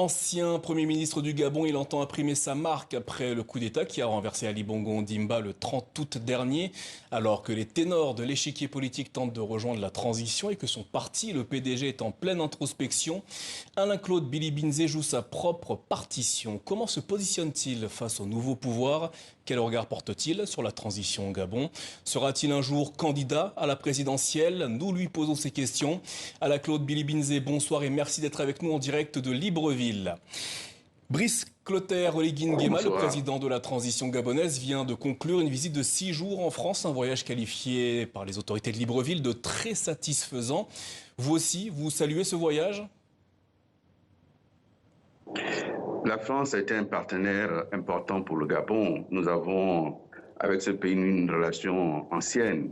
Ancien Premier ministre du Gabon, il entend imprimer sa marque après le coup d'État qui a renversé Ali Bongo Ondimba le 30 août dernier, alors que les ténors de l'échiquier politique tentent de rejoindre la transition et que son parti, le PDG, est en pleine introspection. Alain-Claude Bilibinzé joue sa propre partition. Comment se positionne-t-il face au nouveau pouvoir? Quel regard porte-t-il sur la transition au Gabon? Sera-t-il un jour candidat à la présidentielle? Nous lui posons ces questions. Alain-Claude Bilibinzé, bonsoir et merci d'être avec nous en direct de Libreville. Brice Clotaire Oligui Nguema, le Bonsoir. président de la transition gabonaise, vient de conclure une visite de 6 jours en France, un voyage qualifié par les autorités de Libreville de très satisfaisant. Vous aussi, vous saluez ce voyage? La France a été un partenaire important pour le Gabon. Nous avons, avec ce pays, une relation ancienne.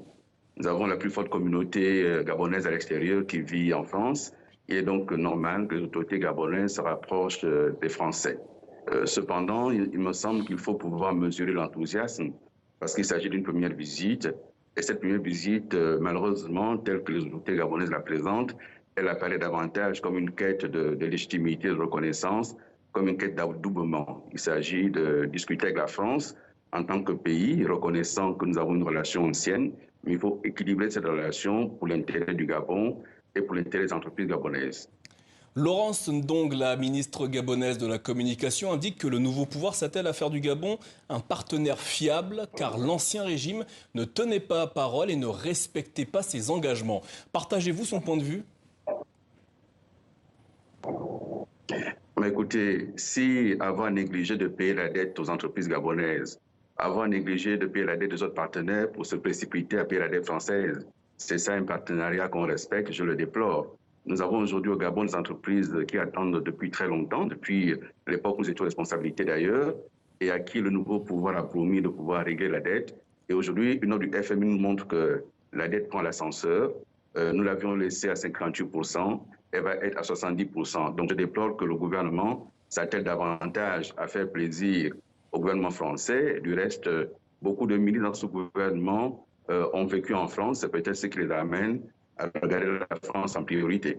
Nous avons la plus forte communauté gabonaise à l'extérieur qui vit en France. Il est donc normal que les autorités gabonaises se rapprochent des Français. Cependant, il me semble qu'il faut pouvoir mesurer l'enthousiasme parce qu'il s'agit d'une première visite. Et cette première visite, malheureusement, telle que les autorités gabonaises la présentent, elle apparaît davantage comme une quête de légitimité, de reconnaissance, comme une quête d'adoubement. Il s'agit de discuter avec la France en tant que pays, reconnaissant que nous avons une relation ancienne, mais il faut équilibrer cette relation pour l'intérêt du Gabon et pour l'intérêt des entreprises gabonaises. Laurence Ndong, la ministre gabonaise de la communication, indique que le nouveau pouvoir s'attelle à faire du Gabon un partenaire fiable car l'ancien régime ne tenait pas parole et ne respectait pas ses engagements. Partagez-vous son point de vue? Mais écoutez, si avoir négligé de payer la dette aux entreprises gabonaises, avoir négligé de payer la dette des autres partenaires pour se précipiter à payer la dette française, c'est ça un partenariat qu'on respecte, je le déplore. Nous avons aujourd'hui au Gabon des entreprises qui attendent depuis très longtemps, depuis l'époque où nous étions responsabilités d'ailleurs, et à qui le nouveau pouvoir a promis de pouvoir régler la dette. Et aujourd'hui, une note du FMI nous montre que la dette prend l'ascenseur. Nous l'avions laissée à 58%, elle va être à 70%. Donc je déplore que le gouvernement s'attelle davantage à faire plaisir au gouvernement français. Du reste, beaucoup de ministres dans ce gouvernement ont vécu en France. C'est peut-être ce qui les amène à regarder la France en priorité.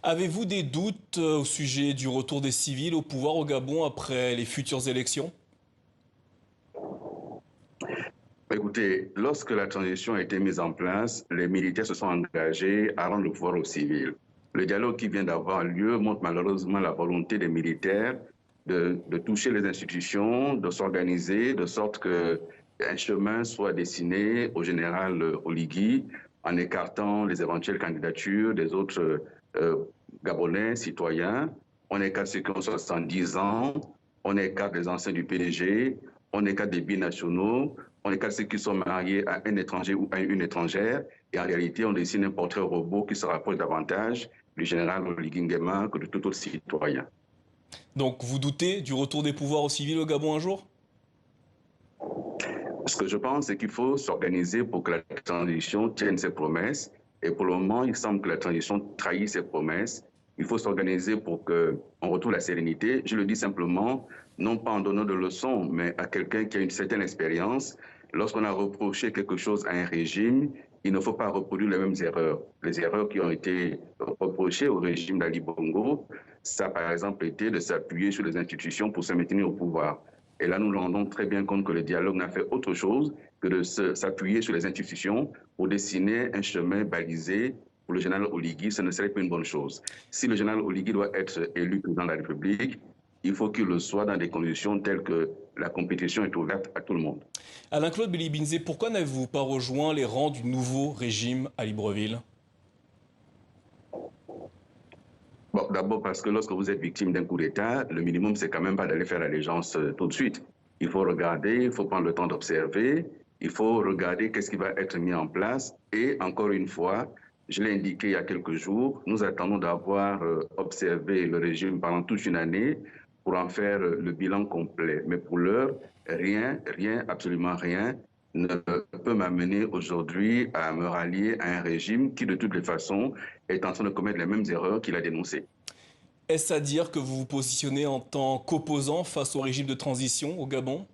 Avez-vous des doutes au sujet du retour des civils au pouvoir au Gabon après les futures élections? Écoutez, lorsque la transition a été mise en place, les militaires se sont engagés à rendre le pouvoir aux civils. Le dialogue qui vient d'avoir lieu montre malheureusement la volonté des militaires de toucher les institutions, de s'organiser de sorte qu'un chemin soit dessiné au général Oligui en écartant les éventuelles candidatures des autres Gabonais, citoyens. On écarte ceux qui ont 70 ans, on écarte les anciens du PDG, on écarte des binationaux, on écarte ceux qui sont mariés à un étranger ou à une étrangère. Et en réalité, on dessine un portrait robot qui se rapproche davantage du général Oligui Nguema que de tout autre citoyen. Donc vous doutez du retour des pouvoirs aux civils au Gabon un jour? Ce que je pense, c'est qu'il faut s'organiser pour que la transition tienne ses promesses. Et pour le moment, il semble que la transition trahit ses promesses. Il faut s'organiser pour qu'on retrouve la sérénité. Je le dis simplement, non pas en donnant de leçons, mais à quelqu'un qui a une certaine expérience. Lorsqu'on a reproché quelque chose à un régime, il ne faut pas reproduire les mêmes erreurs. Les erreurs qui ont été reprochées au régime d'Ali Bongo, ça a par exemple été de s'appuyer sur les institutions pour se maintenir au pouvoir. Et là, nous nous rendons très bien compte que le dialogue n'a fait autre chose que de s'appuyer sur les institutions pour dessiner un chemin balisé pour le général Oligui. Ce ne serait pas une bonne chose. Si le général Oligui doit être élu président de la République, il faut qu'il le soit dans des conditions telles que la compétition est ouverte à tout le monde. Alain-Claude Bilibinzé, pourquoi n'avez-vous pas rejoint les rangs du nouveau régime à Libreville? Bon, d'abord parce que lorsque vous êtes victime d'un coup d'État, le minimum, c'est quand même pas d'aller faire allégeance tout de suite. Il faut regarder, il faut prendre le temps d'observer, il faut regarder qu'est-ce qui va être mis en place. Et encore une fois, je l'ai indiqué il y a quelques jours, nous attendons d'avoir observé le régime pendant toute une année pour en faire le bilan complet. Mais pour l'heure, rien, absolument rien ne peut m'amener aujourd'hui à me rallier à un régime qui, de toutes les façons, est en train de commettre les mêmes erreurs qu'il a dénoncées. Est-ce à dire que vous vous positionnez en tant qu'opposant face au régime de transition au Gabon?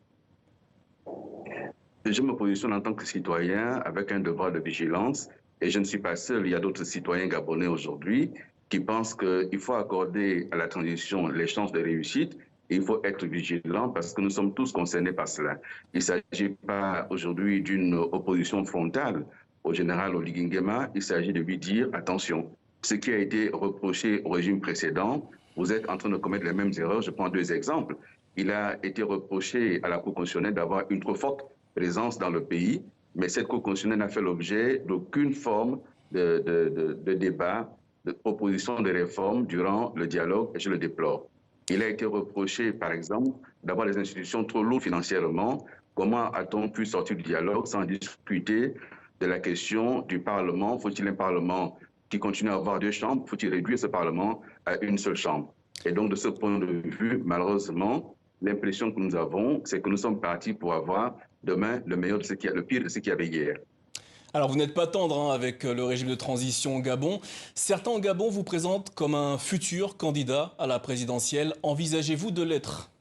Je me positionne en tant que citoyen avec un devoir de vigilance et je ne suis pas seul. Il y a d'autres citoyens gabonais aujourd'hui qui pense qu'il faut accorder à la transition les chances de réussite. Et il faut être vigilant parce que nous sommes tous concernés par cela. Il ne s'agit pas aujourd'hui d'une opposition frontale au général Oligui Nguema. Il s'agit de lui dire attention, ce qui a été reproché au régime précédent, vous êtes en train de commettre les mêmes erreurs. Je prends deux exemples. Il a été reproché à la Cour constitutionnelle d'avoir une trop forte présence dans le pays, mais cette Cour constitutionnelle n'a fait l'objet d'aucune forme de débat, de proposition de réforme durant le dialogue, et je le déplore. Il a été reproché, par exemple, d'avoir des institutions trop lourdes financièrement. Comment a-t-on pu sortir du dialogue sans discuter de la question du Parlement? Faut-il un Parlement qui continue à avoir deux chambres? Faut-il réduire ce Parlement à une seule chambre? Et donc, de ce point de vue, malheureusement, l'impression que nous avons, c'est que nous sommes partis pour avoir demain le meilleur de ce qui a, le pire de ce qu'il y avait hier. Alors vous n'êtes pas tendre avec le régime de transition au Gabon. Certains au Gabon vous présentent comme un futur candidat à la présidentielle. Envisagez-vous de l'être?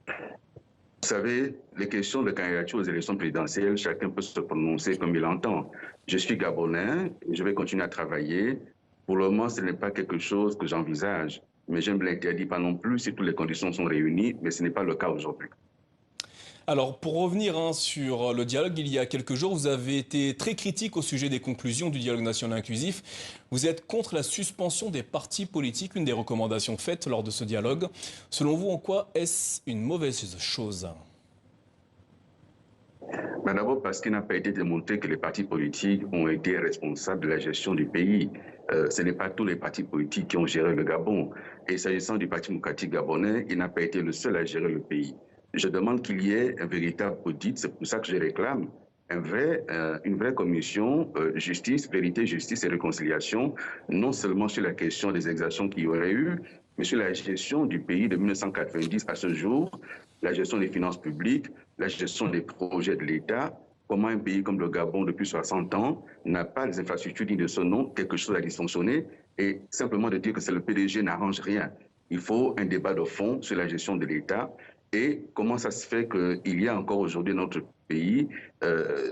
Vous savez, les questions de candidature aux élections présidentielles, chacun peut se prononcer comme il entend. Je suis Gabonais et je vais continuer à travailler. Pour le moment, ce n'est pas quelque chose que j'envisage. Mais je ne me l'interdis pas non plus si toutes les conditions sont réunies, mais ce n'est pas le cas aujourd'hui. Alors, pour revenir sur le dialogue, il y a quelques jours, vous avez été très critique au sujet des conclusions du dialogue national inclusif. Vous êtes contre la suspension des partis politiques, une des recommandations faites lors de ce dialogue. Selon vous, en quoi est-ce une mauvaise chose? D'abord parce qu'il n'a pas été démontré que les partis politiques ont été responsables de la gestion du pays. Ce n'est pas tous les partis politiques qui ont géré le Gabon. Et s'agissant du Parti démocratique gabonais, il n'a pas été le seul à gérer le pays. Je demande qu'il y ait un véritable audit, c'est pour ça que je réclame une vraie commission justice, vérité, justice et réconciliation, non seulement sur la question des exactions qu'il y aurait eu, mais sur la gestion du pays de 1990 à ce jour, la gestion des finances publiques, la gestion des projets de l'État. Comment un pays comme le Gabon, depuis 60 ans, n'a pas les infrastructures dignes de ce nom, quelque chose a dysfonctionné, et simplement de dire que c'est le PDG n'arrange rien. Il faut un débat de fond sur la gestion de l'État et comment ça se fait qu'il y a encore aujourd'hui dans notre pays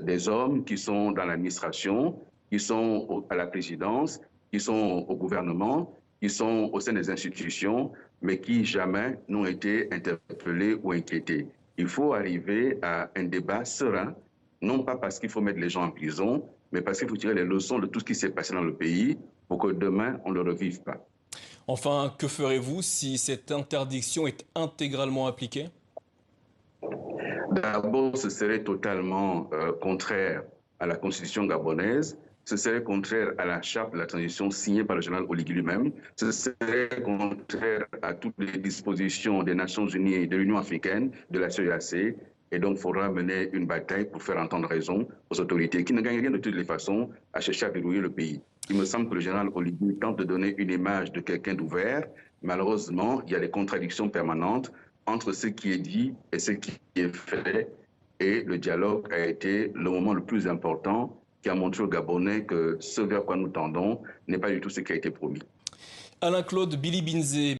des hommes qui sont dans l'administration, qui sont à la présidence, qui sont au gouvernement, qui sont au sein des institutions, mais qui jamais n'ont été interpellés ou inquiétés. Il faut arriver à un débat serein, non pas parce qu'il faut mettre les gens en prison, mais parce qu'il faut tirer les leçons de tout ce qui s'est passé dans le pays pour que demain, on ne le revive pas. Enfin, que ferez-vous si cette interdiction est intégralement appliquée? D'abord, ce serait totalement contraire à la constitution gabonaise, ce serait contraire à la charte de la transition signée par le général Oligui lui-même, ce serait contraire à toutes les dispositions des Nations Unies, de l'Union africaine, de la CEAC, et donc il faudra mener une bataille pour faire entendre raison aux autorités qui ne gagnent rien de toutes les façons à chercher à verrouiller le pays. Il me semble que le général Oligui tente de donner une image de quelqu'un d'ouvert. Malheureusement, il y a des contradictions permanentes entre ce qui est dit et ce qui est fait. Et le dialogue a été le moment le plus important qui a montré aux Gabonais que ce vers quoi nous tendons n'est pas du tout ce qui a été promis. Alain-Claude Billy Binzé.